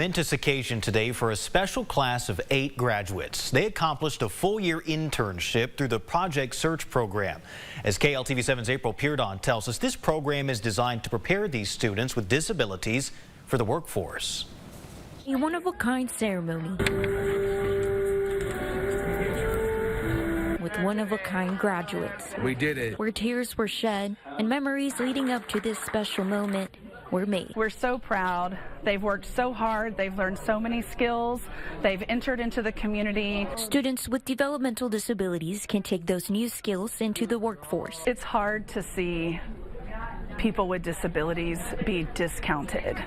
Momentous occasion today for a special class of 8 graduates. They accomplished a full-year internship through the Project Search program. As KLTV7's April Peardon tells us, this program is designed to prepare these students with disabilities for the workforce. A one-of-a-kind ceremony with one-of-a-kind graduates. We did it. Where tears were shed and memories leading up to this special moment were made. We're so proud. They've worked so hard. They've learned so many skills. They've entered into the community. Students with developmental disabilities can take those new skills into the workforce. It's hard to see people with disabilities be discounted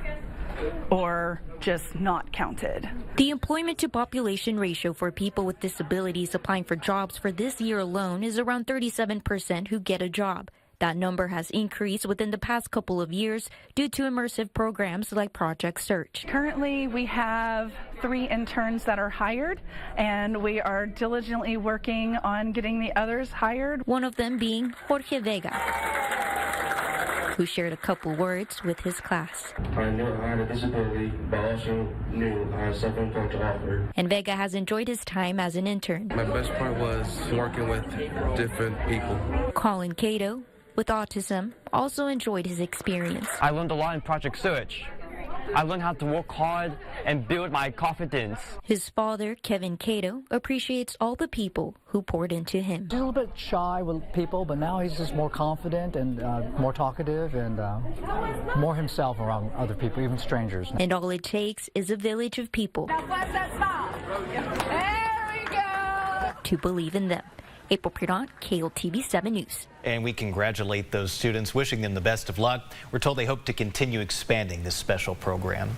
or just not counted. The employment to population ratio for people with disabilities applying for jobs for this year alone is around 37% who get a job. That number has increased within the past couple of years due to immersive programs like Project Search. Currently, we have 3 interns that are hired, and we are diligently working on getting the others hired. One of them being Jorge Vega, who shared a couple words with his class. I knew I had a disability, but also knew I had something to offer. And Vega has enjoyed his time as an intern. My best part was working with different people. Colin Cato, with autism, also enjoyed his experience. I learned a lot in Project Search. I learned how to work hard and build my confidence. His father, Kevin Cato, appreciates all the people who poured into him. He's a little bit shy with people, but now he's just more confident and more talkative and more himself around other people, even strangers. And all it takes is a village of people to believe in them. April Peardon, KLTV7 News. And we congratulate those students, wishing them the best of luck. We're told they hope to continue expanding this special program.